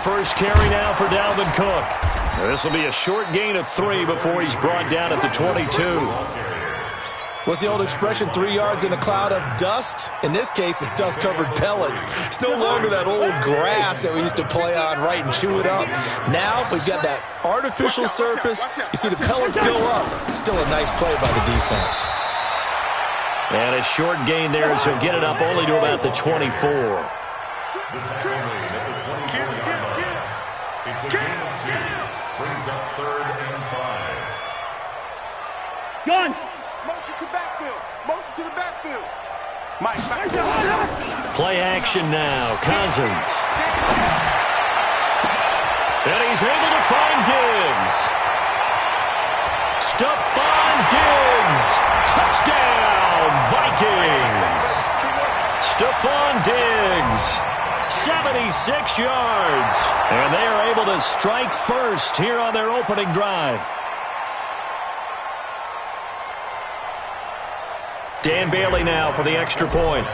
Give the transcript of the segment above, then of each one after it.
first carry now for Dalvin Cook. This will be a short gain of 3 before he's brought down at the 22. What's the old expression, 3 yards in a cloud of dust? In this case, it's dust-covered pellets. It's no longer that old grass that we used to play on, right, and chew it up. Now we've got that artificial surface. You see the pellets go up. Still a nice play by the defense. And a short gain there as he'll get it up only to about the 24. It's a gain of 2. Brings up 3rd and 5. Gun! Motion to backfield. Motion to the backfield. Mike, play action now. Cousins. And he's able to find Diggs. Stephon Diggs. Touchdown, Vikings. Stephon Diggs. 76 yards. And they are able to strike first here on their opening drive. Dan Bailey now for the extra point.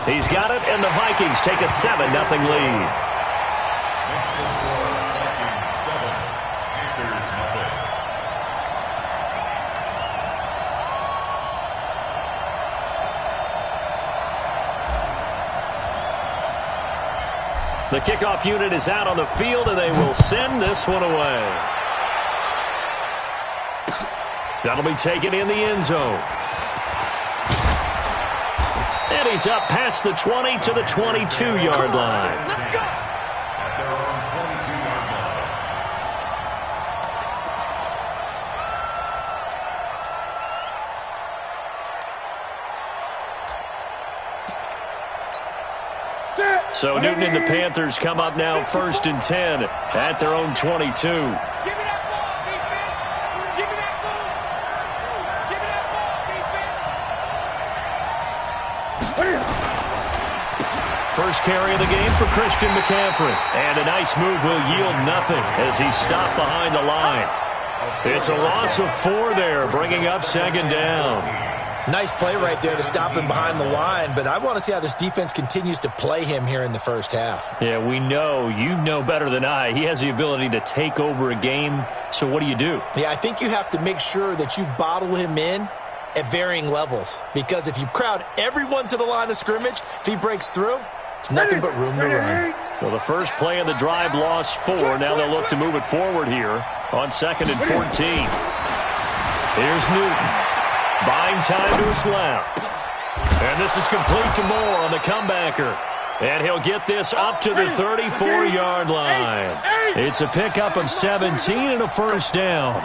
He's got it, and the Vikings take a 7-0 lead. The kickoff unit is out on the field, and they will send this one away. That'll be taken in the end zone. And he's up past the 20 to the 22-yard line. At their own 22-yard Set! So Newton and the Panthers come up now 1st and 10 at their own 22. Give me that ball, defense. Give me that ball. Give me that ball, defense. First carry of the game for Christian McCaffrey. And a nice move will yield nothing as he's stopped behind the line. It's a loss of 4 there, bringing up 2nd down. Nice play right there to stop him behind the line, but I want to see how this defense continues to play him here in the first half. Yeah, we know. You know better than I. He has the ability to take over a game, so what do you do? Yeah, I think you have to make sure that you bottle him in at varying levels, because if you crowd everyone to the line of scrimmage, if he breaks through, it's nothing but room to run. Well, the first play of the drive lost 4. Now they'll look to move it forward here on 2nd and 14. Here's Newton. Buying time to his left. And this is complete to Moore on the comebacker. And he'll get this up to the 34-yard line. It's a pickup of 17 and a first down.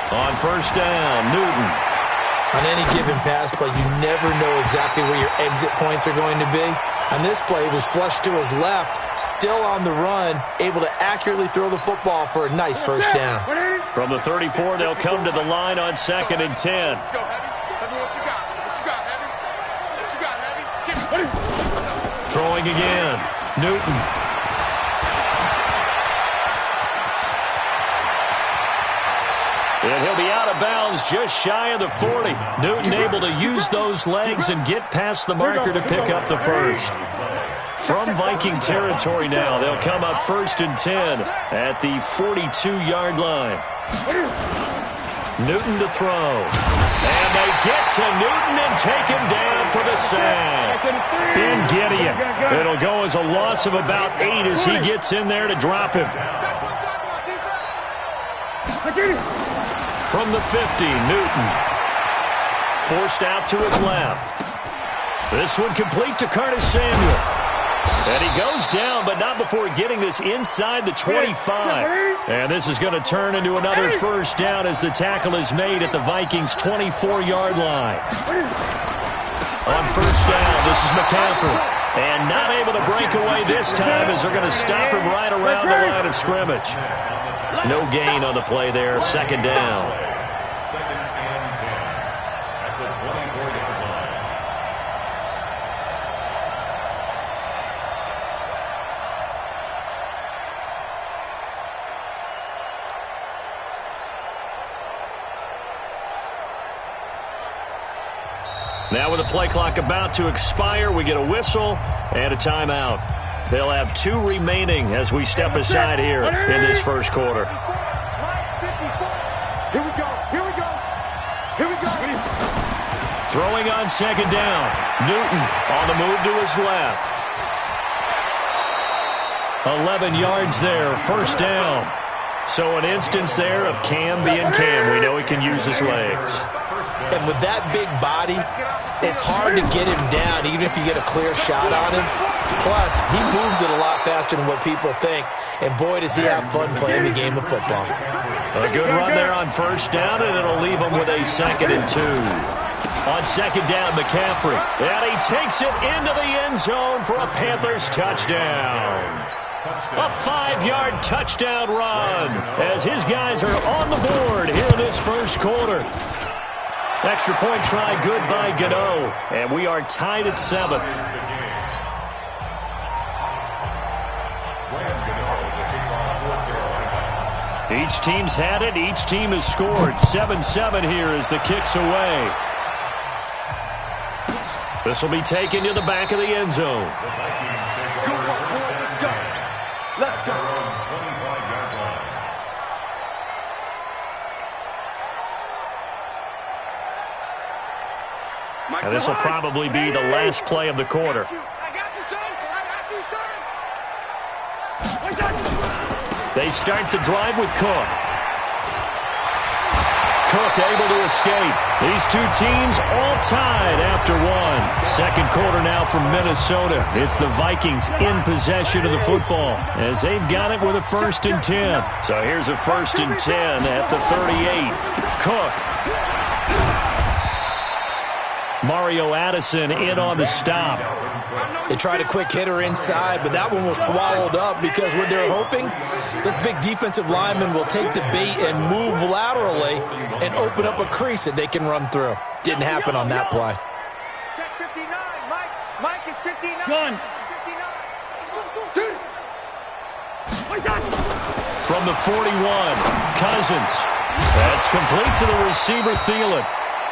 On first down, Newton. On any given pass play, you never know exactly where your exit points are going to be. On this play, he was flushed to his left, still on the run, able to accurately throw the football for a nice first down. From the 34, they'll come to the line on 2nd and 10. Let's go, Heavy. Heavy, what you got? What you got, Heavy? What you got, Heavy? Give me some. Throwing again. Newton. And he'll be out of bounds just shy of the 40. Newton able to use those legs and get past the marker to pick up the first. From Viking territory now, they'll come up 1st and 10 at the 42-yard line. Newton to throw. And they get to Newton and take him down for the sack. Ben Gideon. It'll go as a loss of about 8 as he gets in there to drop him. From the 50, Newton. Forced out to his left. This one complete to Curtis Samuel. And he goes down, but not before getting this inside the 25. And this is going to turn into another first down as the tackle is made at the Vikings' 24-yard line. On first down, this is McCaffrey. And not able to break away this time as they're going to stop him right around the line of scrimmage. No gain on the play there, 2nd down. 2nd and 10 at the 24-yard line. Now with the play clock about to expire, we get a whistle and a timeout. They'll have 2 remaining as we step aside here in this first quarter. Here we go. Here we go. Here we go. Throwing on second down. Newton on the move to his left. 11 yards there, first down. So an instance there of Cam being Cam. We know he can use his legs. And with that big body, it's hard to get him down, even if you get a clear shot on him. Plus, he moves it a lot faster than what people think. And boy, does he have fun playing the game of football. A good run there on first down, and it'll leave him with a 2nd and 2. On second down, McCaffrey. And he takes it into the end zone for a Panthers touchdown. A 5-yard touchdown run as his guys are on the board here in this first quarter. Extra point try good by Gano, and we are tied at 7. Each team's had it. Each team has scored. 7-7 here as the kick's away. This will be taken to the back of the end zone. Let's go. And this will probably be the last play of the quarter. I got you, son. I got you, son. They start the drive with Cook. Cook able to escape. These 2 teams all tied after 1. Second quarter now from Minnesota. It's the Vikings in possession of the football as they've got it with a 1st and 10. So here's a 1st and 10 at the 38. Cook. Mario Addison in on the stop. They tried a quick hitter inside, but that one was swallowed up because what they're hoping, this big defensive lineman will take the bait and move laterally and open up a crease that they can run through. Didn't happen on that play. Check 59, Mike. Mike is 59. Gun. 59. From the 41, Cousins. That's complete to the receiver, Thielen.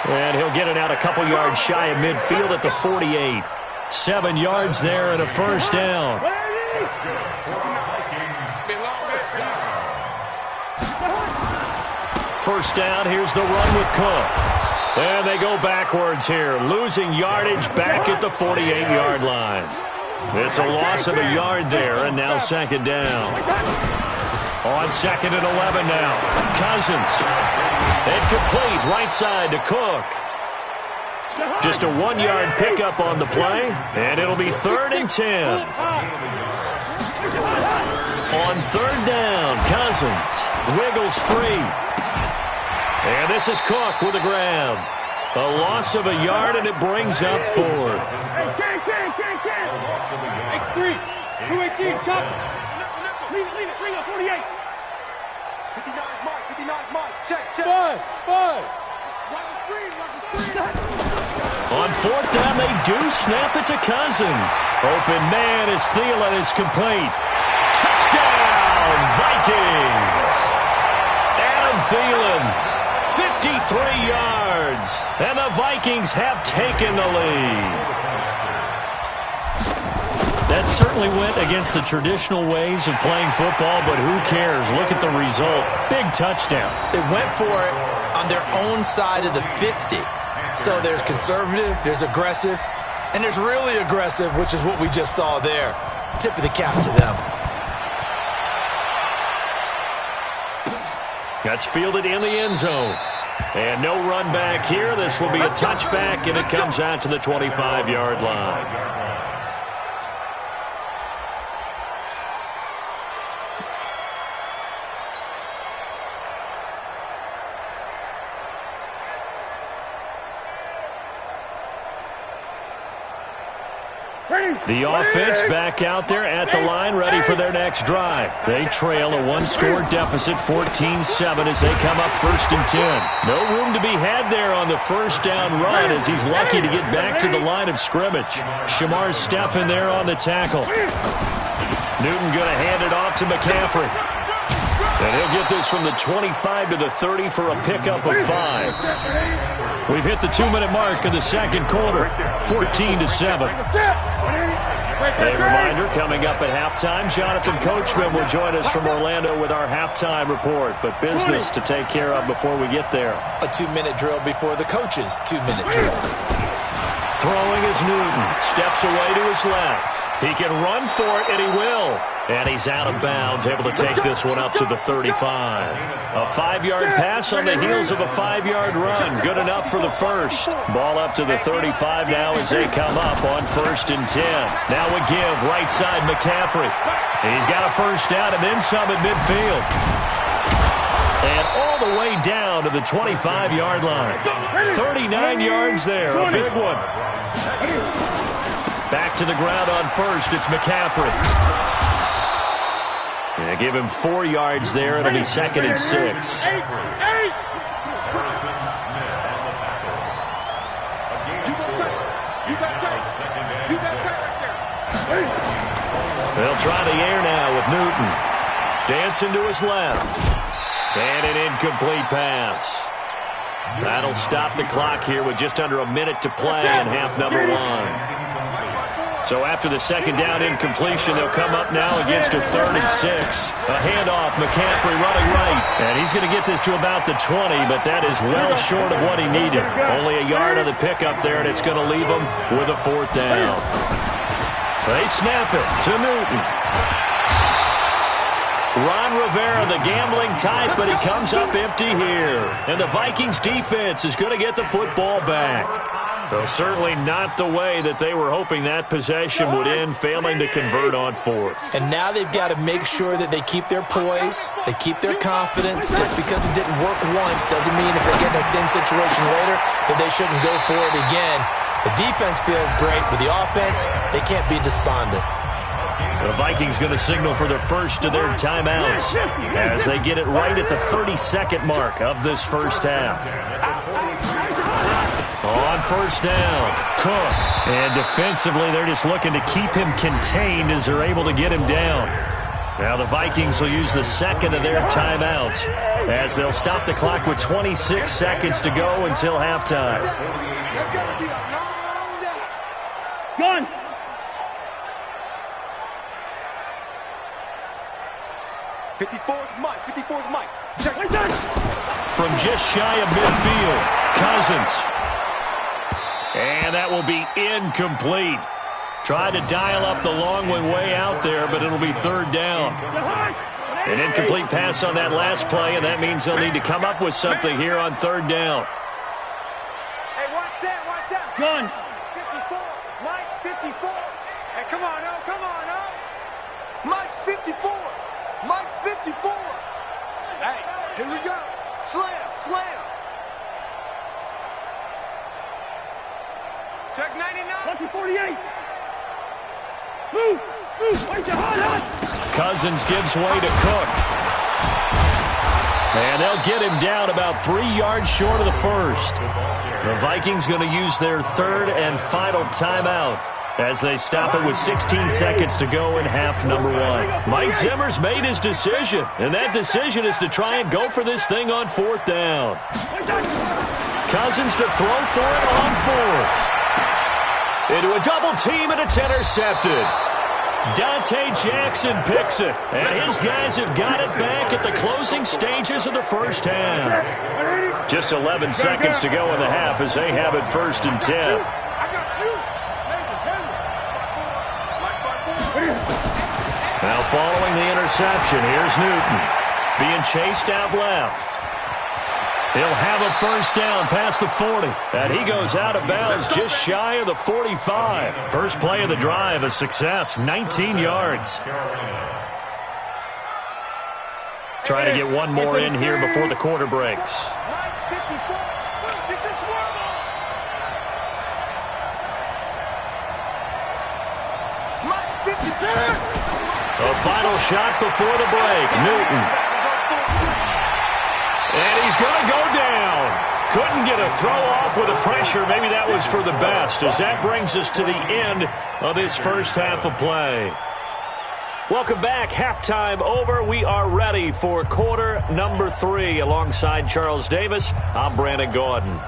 And he'll get it out a couple yards shy of midfield at the 48. 7 yards there and a first down. First down, here's the run with Cook. And they go backwards here, losing yardage back at the 48-yard line. It's a loss of a yard there, and now second down. On 2nd and 11 now. Cousins. Incomplete, right side to Cook. Just a 1-yard pickup on the play, and it'll be 3rd and 10. On 3rd down, Cousins wiggles free. And this is Cook with a grab. A loss of a yard, and it brings up 4th. X3. 218. Chop. Leave it. Bring up 48. 59 Mike. 59 Mike. Check. Five. Watch the screen. On 4th down, they do snap it to Cousins. Open man as Thielen is complete. Touchdown, Vikings! Adam Thielen, 53 yards, and the Vikings have taken the lead. That certainly went against the traditional ways of playing football, but who cares? Look at the result. Big touchdown. They went for it on their own side of the 50. So there's conservative, there's aggressive, and there's really aggressive, which is what we just saw there. Tip of the cap to them. That's fielded in the end zone. And no run back here. This will be a touchback, and it comes out to the 25-yard line. The offense back out there at the line, ready for their next drive. They trail a 1-score deficit, 14-7, as they come up 1st and 10. No room to be had there on the first down run as he's lucky to get back to the line of scrimmage. Shamar Stephen there on the tackle. Newton going to hand it off to McCaffrey. And he'll get this from the 25 to the 30 for a pickup of 5. We've hit the 2-minute mark of the second quarter, 14-7. A reminder, coming up at halftime, Jonathan Coachman will join us from Orlando with our halftime report. But business to take care of before we get there. A 2-minute drill before the coach's 2-minute drill. Throwing is Newton. Steps away to his left. He can run for it, and he will. And he's out of bounds, able to take this one up to the 35. A 5-yard pass on the heels of a 5-yard run. Good enough for the first. Ball up to the 35 now as they come up on 1st and 10. Now a give, right side McCaffrey. He's got a first down and then some at midfield. And all the way down to the 25-yard line. 39 yards there, a big one. Back to the ground on 1st, it's McCaffrey. Yeah, give him 4 yards there. It'll be 2nd and 6. They'll try the air now with Newton. Dancing to his left. And an incomplete pass. That'll stop the clock here with just under a minute to play in half number 1. So after the second down incompletion, they'll come up now against a 3rd and 6. A handoff, McCaffrey running right. And he's going to get this to about the 20, but that is well short of what he needed. Only a yard on the pickup there, and it's going to leave him with a 4th down. They snap it to Newton. Ron Rivera, the gambling type, but he comes up empty here. And the Vikings defense is going to get the football back. Though certainly not the way that they were hoping that possession would end, failing to convert on 4th. And now they've got to make sure that they keep their poise, they keep their confidence. Just because it didn't work once doesn't mean if they get in that same situation later that they shouldn't go for it again. The defense feels great, but the offense, they can't be despondent. The Vikings going to signal for the first of their timeouts as they get it right at the 32nd mark of this first half. On 1st down, Cook. And defensively, they're just looking to keep him contained as they're able to get him down. Now the Vikings will use the second of their timeouts as they'll stop the clock with 26 seconds to go until halftime. Gun. '54's Mike. Check. From just shy of midfield, Cousins. And that will be incomplete. Tried to dial up the long way out there, but it'll be 3rd down. An incomplete pass on that last play, and that means they'll need to come up with something here on 3rd down. Hey, watch that. Gun. 54. Mike, 54. Hey, come on, oh. Mike, 54. Mike, 54. Hey, here we go. Slam. Check 99. Lucky 48. Move. Wait, hot. Cousins gives way to Cook. And they'll get him down about 3 yards short of the first. The Vikings going to use their 3rd and final timeout as they stop it with 16 seconds to go in half number 1. Mike Zimmer's made his decision, and that decision is to try and go for this thing on 4th down. Cousins to throw for it on 4th. Into a double team, and it's intercepted. Dante Jackson picks it, and his guys have got it back at the closing stages of the first half. Just 11 seconds to go in the half as they have it 1st and 10. Now following the interception, here's Newton being chased out left. He'll have a first down past the 40. And he goes out of bounds just shy of the 45. First play of the drive, a success, 19 yards. Trying to get one more in here before the quarter breaks. A final shot before the break, Newton. And he's going to go down. Couldn't get a throw off with the pressure. Maybe that was for the best, as that brings us to the end of this first half of play. Welcome back. Halftime over. We are ready for quarter number 3. Alongside Charles Davis, I'm Brandon Gaudin.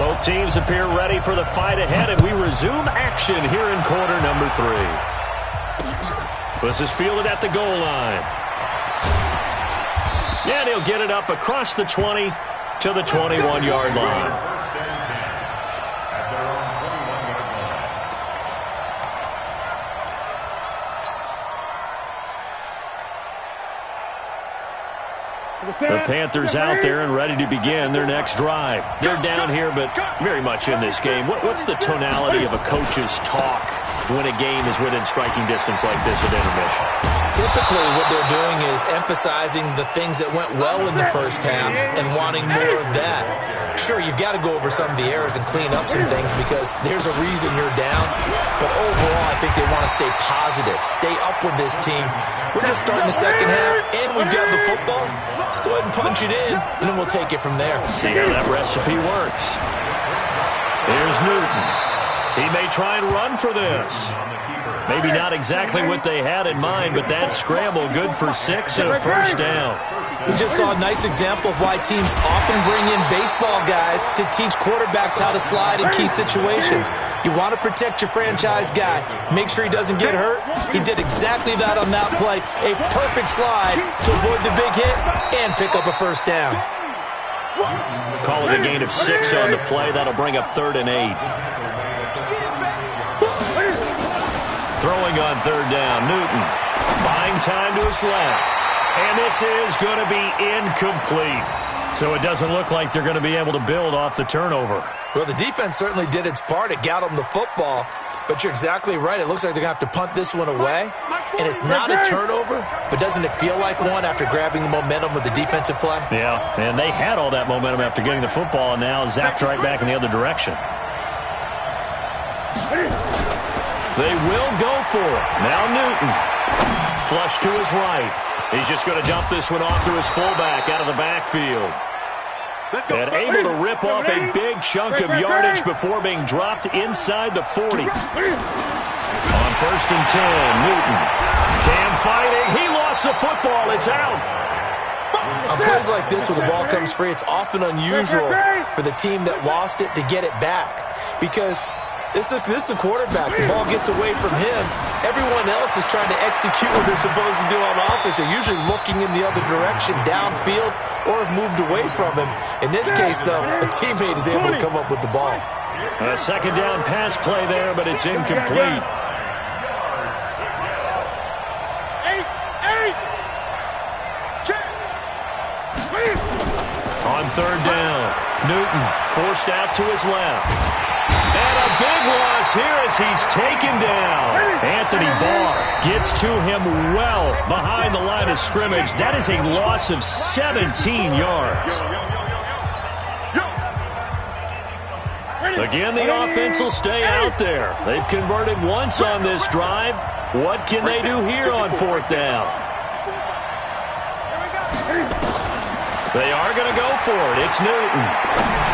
Both teams appear ready for the fight ahead, and we resume action here in quarter number 3. This is fielded at the goal line. And he'll get it up across the 20 to the 21-yard line. The Panthers out there and ready to begin their next drive. They're down here, but very much in this game. What's the tonality of a coach's talk when a game is within striking distance like this at intermission? Typically, what they're doing is emphasizing the things that went well in the first half and wanting more of that. Sure, you've got to go over some of the errors and clean up some things because there's a reason you're down. But overall, I think they want to stay positive, stay up with this team. We're just starting the second half, and we've got the football. Let's go ahead and punch it in, and then we'll take it from there. See how that recipe works. Here's Newton. He may try and run for this. Maybe not exactly what they had in mind, but that scramble good for 6 and a first down. We just saw a nice example of why teams often bring in baseball guys to teach quarterbacks how to slide in key situations. You want to protect your franchise guy. Make sure he doesn't get hurt. He did exactly that on that play. A perfect slide to avoid the big hit and pick up a first down. Call it a gain of 6 on the play. That'll bring up 3rd and 8. Throwing on 3rd down, Newton. Buying time to his left. And this is going to be incomplete. So it doesn't look like they're going to be able to build off the turnover. Well, the defense certainly did its part. It got them the football. But you're exactly right. It looks like they're going to have to punt this one away. And it's not a turnover, but doesn't it feel like one after grabbing the momentum with the defensive play? Yeah, and they had all that momentum after getting the football and now zapped right back in the other direction. They will go for it. Now Newton. Flush to his right. He's just going to dump this one off to his fullback out of the backfield. And able to rip off a big chunk of yardage before being dropped inside the 40. On 1st and 10, Newton. Cam fighting. He lost the football. It's out. On plays like this where the ball comes free, it's often unusual for the team that lost it to get it back. Because this is the quarterback. The ball gets away from him. Everyone else is trying to execute what they're supposed to do on offense. They're usually looking in the other direction, downfield, or have moved away from him. In this case, though, a teammate is able to come up with the ball. A 2nd down pass play there, but it's incomplete. On 3rd down, Newton forced out to his left. And a big loss here as he's taken down. Anthony Barr gets to him well behind the line of scrimmage. That is a loss of 17 yards. Again, the offense will stay out there. They've converted once on this drive. What can they do here on 4th down? They are going to go for it. It's Newton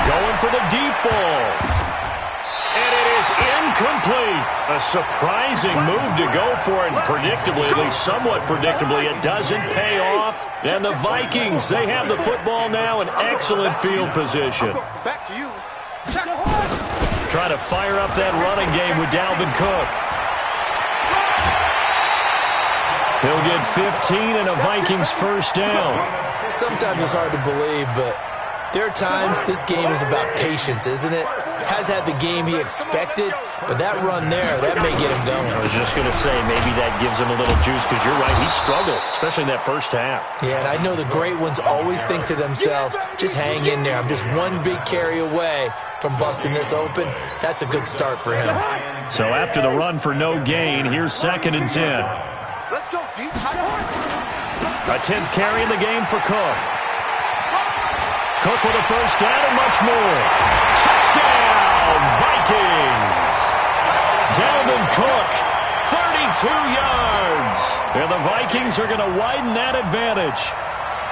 going for the deep ball. And it is incomplete. A surprising move to go for it. Predictably, at least somewhat predictably, it doesn't pay off. And the Vikings, they have the football now in excellent field position. Back to you. Trying to fire up that running game with Dalvin Cook. He'll get 15 and a Vikings first down. Sometimes it's hard to believe, but there are times this game is about patience, isn't it? Has had the game he expected, but that run there, that may get him going. I was just going to say, maybe that gives him a little juice, because you're right, he struggled, especially in that first half. Yeah, and I know the great ones always think to themselves, just hang in there. I'm just one big carry away from busting this open. That's a good start for him. So after the run for no gain, here's 2nd and 10. Let's go deep. A 10th carry in the game for Cook. Cook with a first down and much more. Touchdown, Vikings! Dalvin Cook, 32 yards. And the Vikings are going to widen that advantage.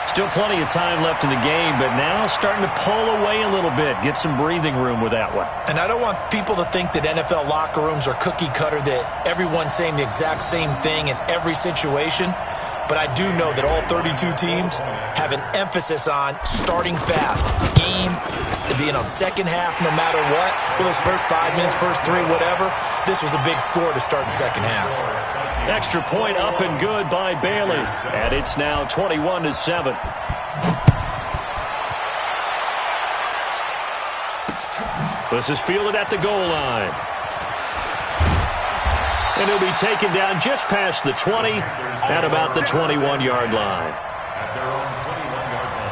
Still plenty of time left in the game, but now starting to pull away a little bit. Get some breathing room with that one. And I don't want people to think that NFL locker rooms are cookie cutter, that everyone's saying the exact same thing in every situation. but I do know that all 32 teams have an emphasis on starting fast. Game, being on second half no matter what. Well, those first 5 minutes, first 3, whatever, this was a big score to start the second half. Extra point up and good by Bailey. And it's now 21-7. This is fielded at the goal line. And he'll be taken down just past the 20 at about the 21-yard line. At their own 21-yard line.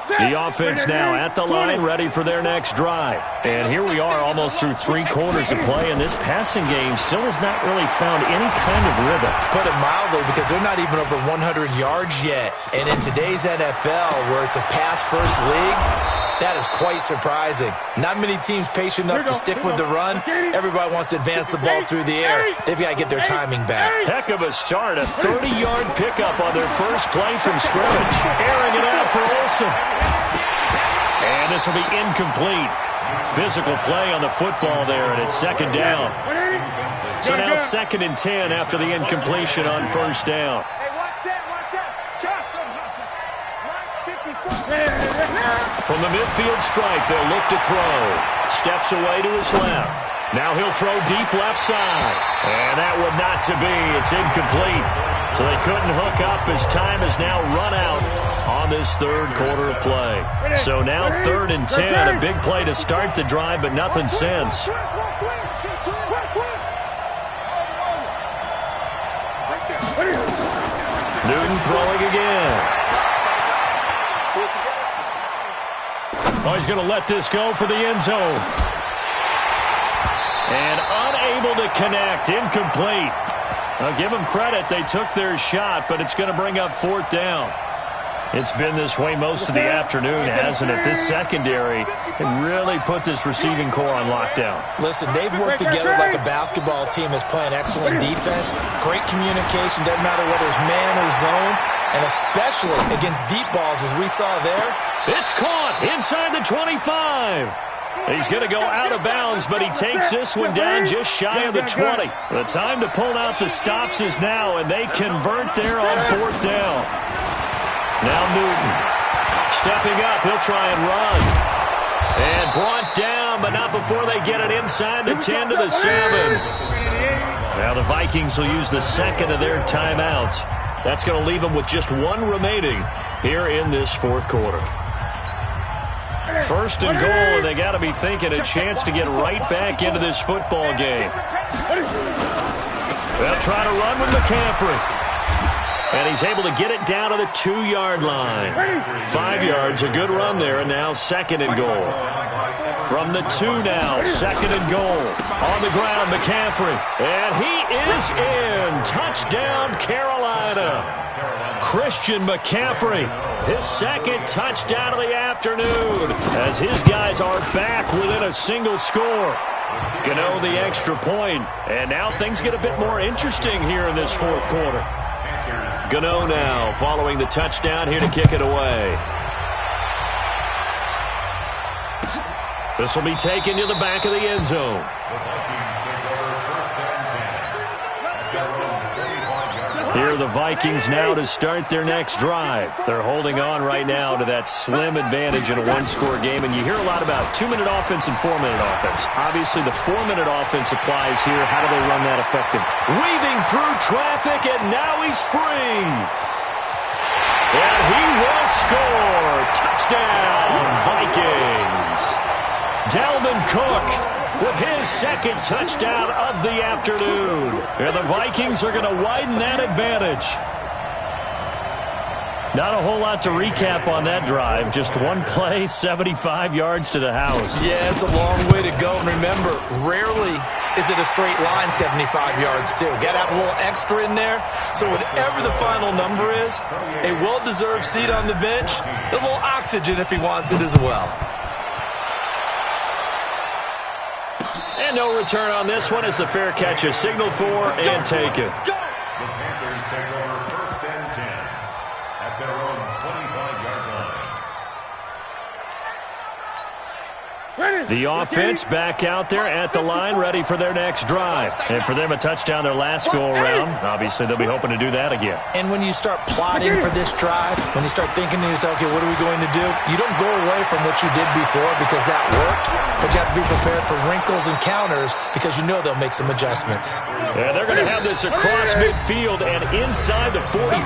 The offense now at the line, ready for their next drive. And here we are almost through 3 quarters of play, and this passing game still has not really found any kind of rhythm. Put it mildly, because they're not even over 100 yards yet. And in today's NFL, where it's a pass-first league, that is quite surprising. Not many teams patient enough to stick with the run. Everybody wants to advance the ball through the air. They've got to get their timing back. Heck of a start, a 30-yard pickup on their first play from scrimmage. Airing it out for Olsen. And this will be incomplete. Physical play on the football there, and it's second down. So now 2nd and 10 after the incompletion on first down. From the midfield stripe, they'll look to throw. Steps away to his left. Now he'll throw deep left side. And that one not to be. It's incomplete. So they couldn't hook up as time has now run out on this third quarter of play. So now 3rd and 10. A big play to start the drive, but nothing since. Newton throwing again. Oh, he's going to let this go for the end zone. And unable to connect. Incomplete. I'll give them credit. They took their shot, but it's going to bring up 4th down. It's been this way most of the afternoon, hasn't it? This secondary can really put this receiving core on lockdown. Listen, they've worked together like a basketball team that's playing excellent defense. Great communication, doesn't matter whether it's man or zone, and especially against deep balls as we saw there. It's caught inside the 25. He's going to go out of bounds, but he takes this one down just shy of the 20. The time to pull out the stops is now, and they convert there on 4th down. Now Newton stepping up. He'll try and run. And brought down, but not before they get it inside the 10 to the 7. Now the Vikings will use the 2nd of their timeouts. That's going to leave them with just 1 remaining here in this 4th quarter. 1st and goal, and they got to be thinking a chance to get right back into this football game. They'll try to run with McCaffrey. And he's able to get it down to the 2-yard line. 5 yards, a good run there, and now 2nd and goal. From the 2 now, 2nd and goal. On the ground, McCaffrey. And he is in. Touchdown, Carolina. Christian McCaffrey, his 2nd touchdown of the afternoon, as his guys are back within a single score. Gano the extra point, and now things get a bit more interesting here in this 4th quarter. Gano now following the touchdown here to kick it away. This will be taken to the back of the end zone. Here are the Vikings now to start their next drive. They're holding on right now to that slim advantage in a 1-score game, and you hear a lot about 2-minute offense and 4-minute offense. Obviously, the 4-minute offense applies here. How do they run that effective? Weaving through traffic, and now he's free. And he will score. Touchdown, Vikings. Dalvin Cook with his 2nd touchdown of the afternoon. And the Vikings are going to widen that advantage. Not a whole lot to recap on that drive. Just 1 play, 75 yards to the house. Yeah, it's a long way to go. And remember, rarely is it a straight line 75 yards, too. Got to have a little extra in there. So whatever the final number is, a well-deserved seat on the bench, a little oxygen if he wants it as well. And no return on this one as the fair catch is signaled for and taken. The Panthers take over 1st and 10 at their own 25-yard line. The offense back out there at the line, ready for their next drive. And for them, a touchdown their last go-around. Obviously, they'll be hoping to do that again. And when you start plotting for this drive, when you start thinking to yourself, okay, what are we going to do? You don't go away from what you did before because that worked, but you have to be prepared for wrinkles and counters because you know they'll make some adjustments. And they're going to have this across midfield and inside the 45.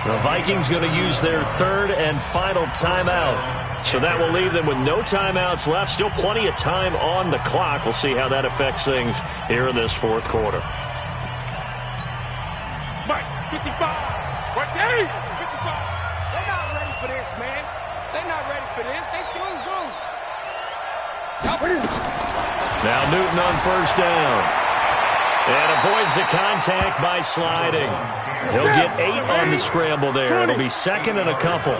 The Vikings going to use their third and final timeout. So that will leave them with no timeouts left. Still plenty of time on the clock. We'll see how that affects things here in this fourth quarter. Mike, 55. What day? 55. They're not ready for this, man. They're not ready for this. They still in zone. Now Newton on first down. And avoids the contact by sliding. He'll get 8 on the scramble there. It'll be second and a couple.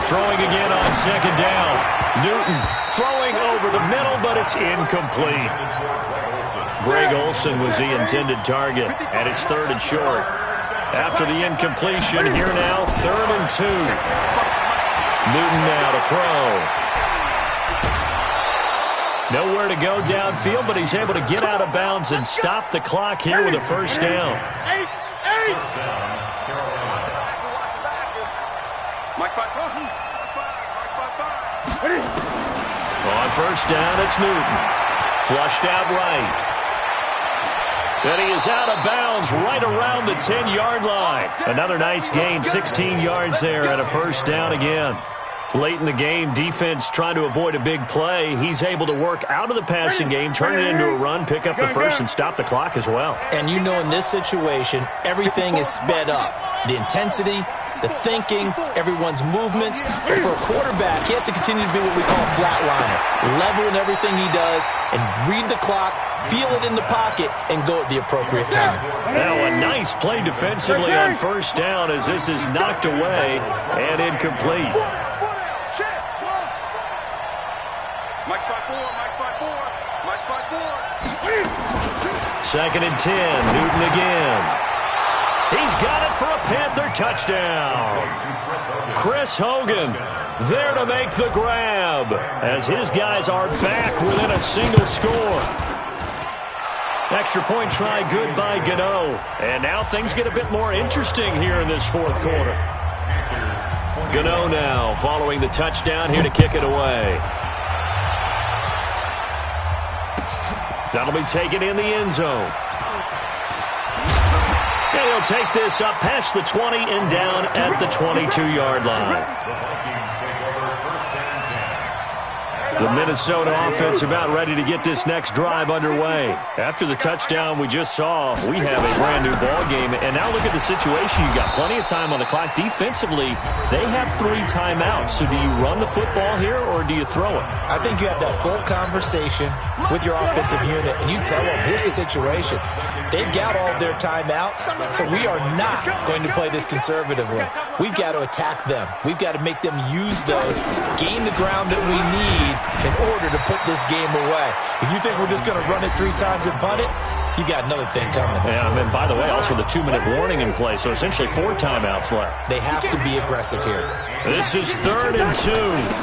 Throwing again on second down. Newton throwing over the middle, but it's incomplete. Greg Olsen was the intended target, and it's third and short. After the incompletion, here now, 3rd and 2. Newton now to throw. Nowhere to go downfield, but he's able to get out of bounds and stop the clock here with a first down. On first down, it's Newton. Flushed out right. And he is out of bounds right around the 10-yard line. Another nice gain, 16 yards there, and a first down again. Late in the game, defense trying to avoid a big play. He's able to work out of the passing game, turn it into a run, pick up the first, and stop the clock as well. And you know in this situation, everything is sped up. The intensity, the thinking, everyone's movements. But for a quarterback, he has to continue to be what we call a flatliner. Level in everything he does and read the clock, feel it in the pocket, and go at the appropriate time. Now a nice play defensively on first down as this is knocked away and incomplete. Mike 5-4, Mike 5-4, Mike 5-4. Second and 10, Newton again. He's got it for a Panther touchdown. Chris Hogan there to make the grab as his guys are back within a single score. Extra point try good by Gano. And now things get a bit more interesting here in this fourth quarter. Gano now following the touchdown here to kick it away. That'll be taken in the end zone. And he'll take this up past the 20 and down at the 22-yard line. The Minnesota offense about ready to get this next drive underway. After the touchdown we just saw, we have a brand-new ball game. And now look at the situation. You've got plenty of time on the clock. Defensively, they have 3 timeouts. So do you run the football here or do you throw it? I think you have that full conversation with your offensive unit, and you tell them, here's the situation. They've got all of their timeouts, so we are not going to play this conservatively. We've got to attack them. We've got to make them use those, gain the ground that we need in order to put this game away. If you think we're just going to run it 3 times and punt it, you got another thing coming. Yeah, and by the way, also the 2-minute warning in play, so essentially 4 timeouts left. They have to be aggressive here. This is 3rd and 2,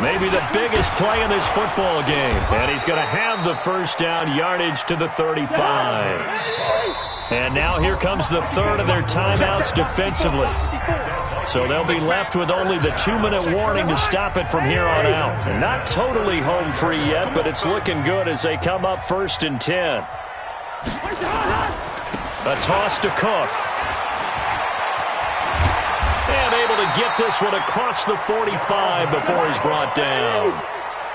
maybe the biggest play in this football game. And he's going to have the first down, yardage to the 35. And now here comes the 3rd of their timeouts defensively. So they'll be left with only the 2-minute warning to stop it from here on out. And not totally home free yet, but it's looking good as they come up 1st and 10. A toss to Cook. And able to get this one across the 45 before he's brought down.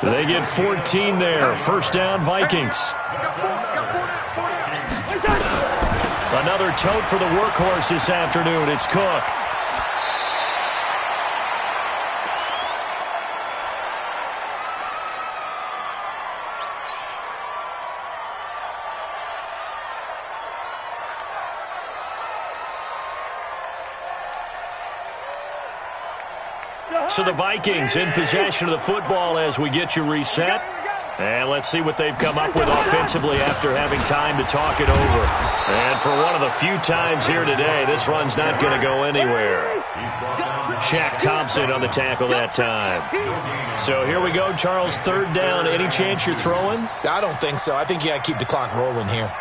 They get 14 there. First down, Vikings. Another tote for the workhorse this afternoon. It's Cook. So the Vikings in possession of the football as we get you reset. And let's see what they've come up with offensively after having time to talk it over. And for one of the few times here today, this run's not going to go anywhere. Shaq Thompson on the tackle that time. So here we go, Charles, third down. Any chance you're throwing? I don't think so. I think you got to keep the clock rolling here.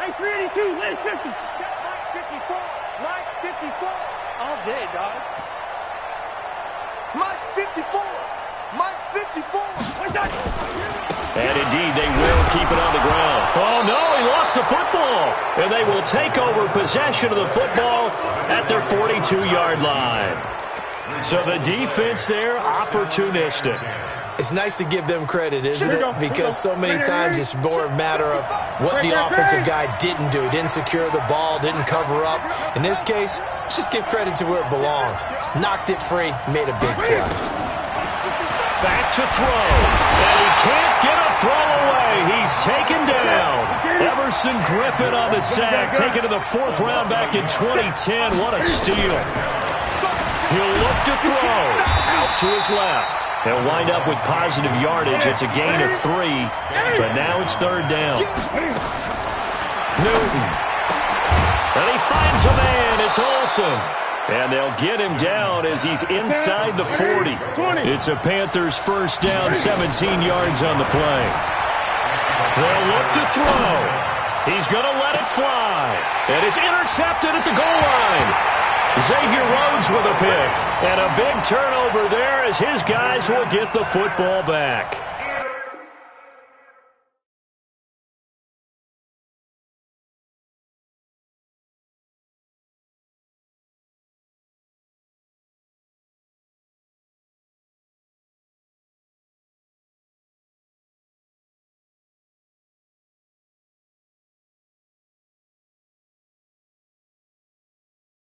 Hey, 382, lane 50. Check Mike 54. Mike 54. All day, dog. Mike 54. Mike 54. What's that? And indeed, they will keep it on the ground. Oh, no, he lost the football. And they will take over possession of the football at their 42-yard line. So the defense there, opportunistic. It's nice to give them credit, isn't it? Because so many times it's more a matter of what the offensive guy didn't do. He didn't secure the ball, didn't cover up. In this case, let's just give credit to where it belongs. Knocked it free, made a big play. Back to throw. And he can't get a throw away. He's taken down. Everson Griffin on the sack, taken to the 4th round back in 2010. What a steal. He'll look to throw. Out to his left. They'll wind up with positive yardage. It's a gain of 3, but now it's third down. Newton. And he finds a man. It's Olsen. And they'll get him down as he's inside the 40. It's a Panthers first down, 17 yards on the play. They'll look to throw. He's going to let it fly. And it's intercepted at the goal line. Xavier Rhodes with a pick. And a big turnover there as his guys will get the football back.